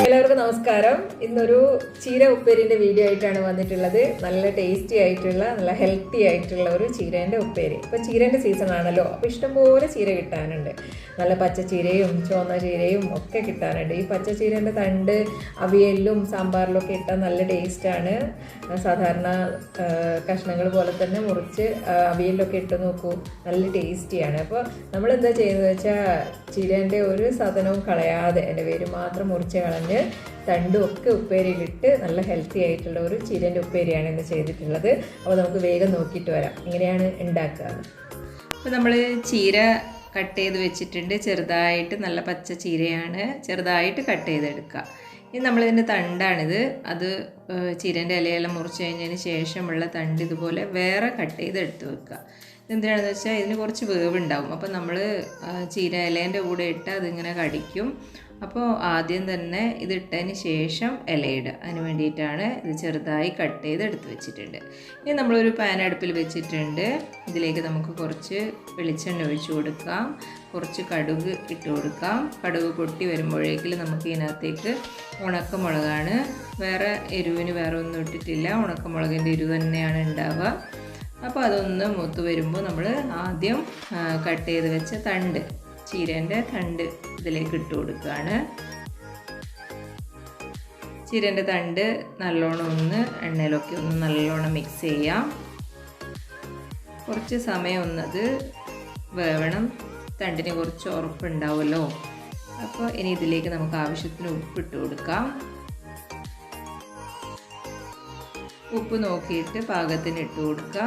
എല്ലാവർക്കും നമസ്കാരം. ഇന്നൊരു ചീര ഉപ്പേരിൻ്റെ വീഡിയോ ആയിട്ടാണ് വന്നിട്ടുള്ളത്. നല്ല ടേസ്റ്റി ആയിട്ടുള്ള നല്ല ഹെൽത്തി ആയിട്ടുള്ള ഒരു ചീരേൻ്റെ ഉപ്പേരി. ഇപ്പോൾ ചീരേൻ്റെ സീസൺ ആണല്ലോ, അപ്പോൾ ഇഷ്ടംപോലെ ചീര കിട്ടാനുണ്ട്. നല്ല പച്ചച്ചീരയും ചുവന്ന ചീരയും ഒക്കെ കിട്ടാനുണ്ട്. ഈ പച്ചച്ചീരേൻ്റെ തണ്ട് അവിയലിലും സാമ്പാറിലൊക്കെ ഇട്ടാൽ നല്ല ടേസ്റ്റാണ്. സാധാരണ കഷ്ണങ്ങൾ പോലെ തന്നെ മുറിച്ച് അവിയലിലൊക്കെ ഇട്ട് നോക്കൂ, നല്ല ടേസ്റ്റിയാണ്. അപ്പോൾ നമ്മളെന്താ ചെയ്യുന്നത് വെച്ചാൽ ചീരേൻ്റെ ഒരു സാധനവും കളയാതെ എൻ്റെ പേര് മാത്രം മുറിച്ച് കളഞ്ഞ് തണ്ടും ഒക്കെ ഉപ്പേരിയിലിട്ട് നല്ല ഹെൽത്തി ആയിട്ടുള്ള ഒരു ചീരേൻ്റെ ഉപ്പേരിയാണ് ഇന്ന് ചെയ്തിട്ടുള്ളത്. അപ്പോൾ നമുക്ക് വേഗം നോക്കിയിട്ട് വരാം എങ്ങനെയാണ് ഉണ്ടാക്കുക. അപ്പോൾ നമ്മൾ ചീര കട്ട് ചെയ്ത് വെച്ചിട്ടുണ്ട്. ചെറുതായിട്ട് നല്ല പച്ച ചീരയാണ്, ചെറുതായിട്ട് കട്ട് ചെയ്തെടുക്കുക. ഇനി നമ്മളിതിൻ്റെ തണ്ടാണിത്. അത് ചീരേൻ്റെ ഇലയെല്ലാം മുറിച്ച് കഴിഞ്ഞതിന് ശേഷമുള്ള തണ്ട് ഇതുപോലെ വേറെ കട്ട് ചെയ്ത് എടുത്ത് വെക്കുക. എന്തിനാണെന്ന് വെച്ചാൽ ഇതിന് കുറച്ച് വേവുണ്ടാവും. അപ്പോൾ നമ്മൾ ചീര ഇലേൻ്റെ കൂടെ ഇട്ട് അതിങ്ങനെ കടിക്കും. അപ്പോൾ ആദ്യം തന്നെ ഇതിട്ടതിന് ശേഷം ഇലയിടുക. അതിന് വേണ്ടിയിട്ടാണ് ഇത് ചെറുതായി കട്ട് ചെയ്ത് എടുത്ത് വെച്ചിട്ടുണ്ട്. ഇനി നമ്മളൊരു പാൻ അടുപ്പിൽ വെച്ചിട്ടുണ്ട്. ഇതിലേക്ക് നമുക്ക് കുറച്ച് വെളിച്ചെണ്ണ ഒഴിച്ചു കൊടുക്കാം, കുറച്ച് കടുക് ഇട്ട് കൊടുക്കാം. കടുക് പൊട്ടി വരുമ്പോഴേക്കും നമുക്ക് ഇതിനകത്തേക്ക് ഉണക്കമുളകാണ്. വേറെ എരിവിന് വേറെ ഒന്നും ഇട്ടിട്ടില്ല, ഉണക്കമുളകിൻ്റെ എരിവ് തന്നെയാണ് ഉണ്ടാവുക. അപ്പോൾ അതൊന്ന് മൂത്ത് വരുമ്പോൾ നമ്മൾ ആദ്യം കട്ട് ചെയ്ത് വെച്ച തണ്ട്, ചീരേൻ്റെ തണ്ട് ഇതിലേക്ക് ഇട്ട് കൊടുക്കുകയാണ്. ചീരേൻ്റെ തണ്ട് നല്ലോണം ഒന്ന് എണ്ണയിലൊക്കെ ഒന്ന് നല്ലോണം മിക്സ് ചെയ്യാം. കുറച്ച് സമയം ഒന്നത് വേവണം, തണ്ടിന് കുറച്ച് ഉറപ്പുണ്ടാവുമല്ലോ. അപ്പോൾ ഇനി ഇതിലേക്ക് നമുക്ക് ആവശ്യത്തിന് ഉപ്പിട്ട് കൊടുക്കാം. ഉപ്പ് നോക്കിയിട്ട് പാകത്തിന് ഇട്ട് കൊടുക്കുക.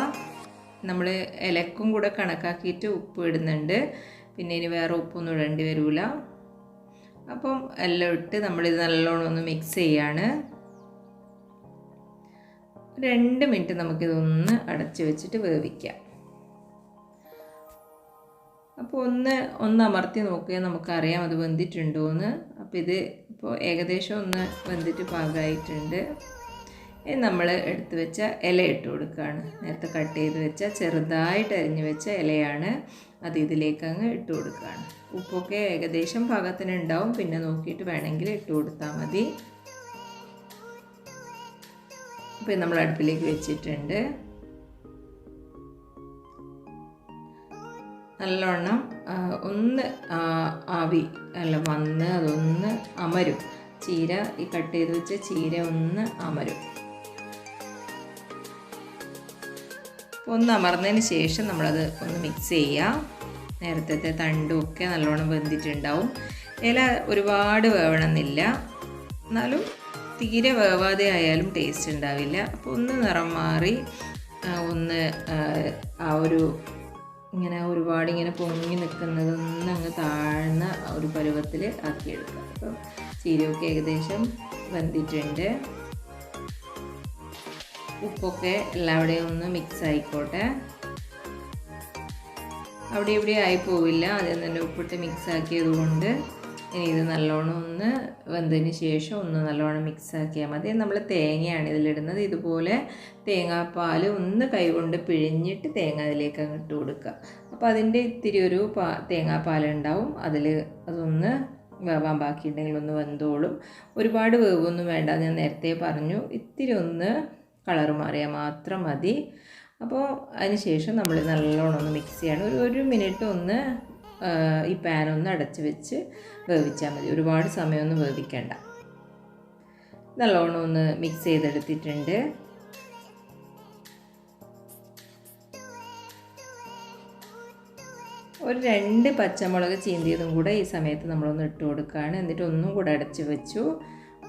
നമ്മൾ ഇലക്കും കൂടെ കണക്കാക്കിയിട്ട് ഉപ്പ് ഇടുന്നുണ്ട്, പിന്നെ ഇനി വേറെ ഉപ്പൊന്നും ഇടേണ്ടി വരില്ല. അപ്പം എല്ലാം ഇട്ട് നമ്മളിത് നല്ലോണം ഒന്ന് മിക്സ് ചെയ്യാണ്. 2 മിനിറ്റ് നമുക്കിതൊന്ന് അടച്ച് വെച്ചിട്ട് വേവിക്കാം. അപ്പോൾ ഒന്ന് അമർത്തി നോക്കിയാൽ നമുക്കറിയാം അത് വെന്തിട്ടുണ്ടോയെന്ന്. അപ്പോൾ ഇത് ഇപ്പോൾ ഏകദേശം ഒന്ന് വെന്തിട്ട് പാകമായിട്ടുണ്ട്. നമ്മൾ എടുത്ത് വെച്ച ഇല ഇട്ട് കൊടുക്കുകയാണ്. നേരത്തെ കട്ട് ചെയ്ത് വെച്ച ചെറുതായിട്ട് അരിഞ്ഞ് വെച്ച ഇലയാണ്, അത് ഇതിലേക്ക് അങ്ങ് ഇട്ട് കൊടുക്കുകയാണ്. ഉപ്പൊക്കെ ഏകദേശം പാകത്തിന് ഉണ്ടാവും, പിന്നെ നോക്കിയിട്ട് വേണമെങ്കിൽ ഇട്ട് കൊടുത്താൽ മതി. അപ്പോൾ നമ്മൾ അടുപ്പിലേക്ക് വെച്ചിട്ടുണ്ട്. നല്ലോണം ഒന്ന് ആവി വന്ന് അതൊന്ന് അമരും. ചീര ഈ കട്ട് ചെയ്ത് വെച്ച ചീര ഒന്ന് അമരും. ഒന്ന് അമർന്നതിന് ശേഷം നമ്മളത് ഒന്ന് മിക്സ് ചെയ്യാം. നേരത്തെ തണ്ടും ഒക്കെ നല്ലോണം വെന്തിട്ടുണ്ടാവും. ഇല ഒരുപാട് വേവണമെന്നില്ല, എന്നാലും തീരെ വേവാതെ ആയാലും ടേസ്റ്റ് ഉണ്ടാവില്ല. അപ്പോൾ ഒന്ന് നിറം മാറി ഒന്ന് ആ ഒരു ഇങ്ങനെ ഒരുപാട് ഇങ്ങനെ പൊങ്ങി നിൽക്കുന്നതൊന്ന് അങ്ങ് താഴ്ന്ന ഒരു പരുവത്തിൽ ആക്കിയെടുക്കുക. അപ്പം ചീരയൊക്കെ ഏകദേശം വെന്തിട്ടുണ്ട്. ഉപ്പൊക്കെ എല്ലാവിടെയും ഒന്ന് മിക്സ് ആയിക്കോട്ടെ. അവിടെ ഇവിടെ ആയി പോവില്ല, ആദ്യം തന്നെ ഉപ്പിട്ട് മിക്സ് ആക്കിയത് കൊണ്ട്. ഇനി ഇത് നല്ലോണം ഒന്ന് വെന്തതിന് ശേഷം ഒന്ന് നല്ലോണം മിക്സ് ആക്കിയാൽ മതി. നമ്മൾ തേങ്ങയാണ് ഇതിലിടുന്നത്. ഇതുപോലെ തേങ്ങാപ്പാൽ ഒന്ന് കൈകൊണ്ട് പിഴിഞ്ഞിട്ട് തേങ്ങ അതിലേക്ക് അങ്ങ് ഇട്ട് കൊടുക്കുക. അപ്പോൾ അതിൻ്റെ ഇത്തിരി ഒരു തേങ്ങാപ്പാലുണ്ടാവും, അതൊന്ന് വേവാൻ ബാക്കിയുണ്ടെങ്കിൽ ഒന്ന് വെന്തോളും. ഒരുപാട് വേവൊന്നും വേണ്ട, ഞാൻ നേരത്തെ പറഞ്ഞു. ഇത്തിരി ഒന്ന് കളർ മാറിയാൽ മാത്രം മതി. അപ്പോൾ അതിന് ശേഷം നമ്മൾ നല്ലോണം ഒന്ന് മിക്സ് ചെയ്യണം. ഒരു മിനിറ്റ് ഒന്ന് ഈ പാൻ ഒന്ന് അടച്ച് വെച്ച് വേവിച്ചാൽ മതി, ഒരുപാട് സമയമൊന്നും വേവിക്കേണ്ട. നല്ലോണം ഒന്ന് മിക്സ് ചെയ്തെടുത്തിട്ടുണ്ട്. ഒരു 2 പച്ചമുളക് ചീന്തിയതും കൂടെ ഈ സമയത്ത് നമ്മളൊന്ന് ഇട്ട് കൊടുക്കുകയാണ്. എന്നിട്ട് ഒന്നും കൂടെ അടച്ച് വെച്ചു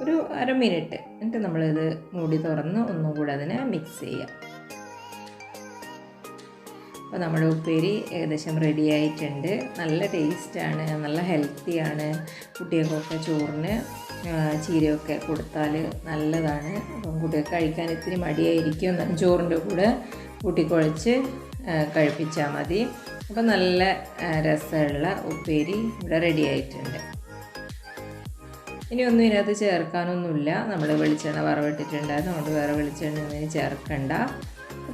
ഒരു 1/2 മിനിറ്റ്. എന്നിട്ട് നമ്മളിത് മൂടി തുറന്ന് ഒന്നും കൂടെ അതിനെ മിക്സ് ചെയ്യാം. അപ്പോൾ നമ്മുടെ ഉപ്പേരി ഏകദേശം റെഡി ആയിട്ടുണ്ട്. നല്ല ടേസ്റ്റാണ്, നല്ല ഹെൽത്തിയാണ്. കുട്ടികൾക്കൊക്കെ ചോറിന് ചീരയൊക്കെ കൊടുത്താൽ നല്ലതാണ്. അപ്പം കുട്ടികൾക്ക് കഴിക്കാൻ ഇത്തിരി മടിയായിരിക്കും, ചോറിൻ്റെ കൂടെ കൂട്ടിക്കുഴച്ച് കഴിപ്പിച്ചാൽ മതി. അപ്പോൾ നല്ല രസമുള്ള ഉപ്പേരി ഇവിടെ റെഡി ആയിട്ടുണ്ട്. ഇനിയൊന്നും ഇതിനകത്ത് ചേർക്കാനൊന്നുമില്ല. നമ്മൾ വെളിച്ചെണ്ണ വറവിട്ടിട്ടുണ്ടായിരുന്നു, അതുകൊണ്ട് വേറെ വെളിച്ചെണ്ണ ഒന്നും ചേർക്കണ്ട.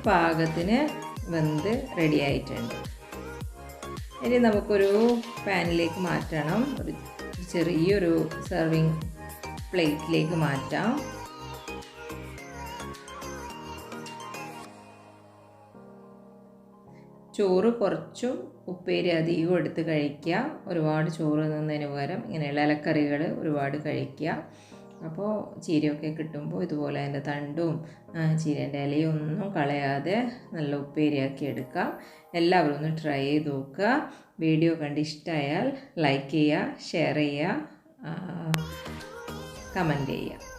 പാകത്തിന് വെന്ത് റെഡി ആയിട്ടുണ്ട്. ഇനി നമുക്കൊരു പാനിലേക്ക് മാറ്റണം. ഒരു ചെറിയൊരു സെർവിങ് പ്ലേറ്റിലേക്ക് മാറ്റാം. ചോറ് കുറച്ചും ഉപ്പേരി അധികം എടുത്ത് കഴിക്കുക. ഒരുപാട് ചോറ് തിന്നുന്നതിന് പകരം ഇങ്ങനെയുള്ള ഇലക്കറികൾ ഒരുപാട് കഴിക്കുക. അപ്പോൾ ചീരയൊക്കെ കിട്ടുമ്പോൾ ഇതുപോലെ അതിൻ്റെ തണ്ടും ചീരേൻ്റെ ഇലയും ഒന്നും കളയാതെ നല്ല ഉപ്പേരിയാക്കി എടുക്കാം. എല്ലാവരും ഒന്ന് ട്രൈ ചെയ്ത് നോക്കുക. വീഡിയോ കണ്ട് ഇഷ്ടമായാൽ ലൈക്ക് ചെയ്യുക, ഷെയർ ചെയ്യുക, കമൻറ്റ് ചെയ്യുക.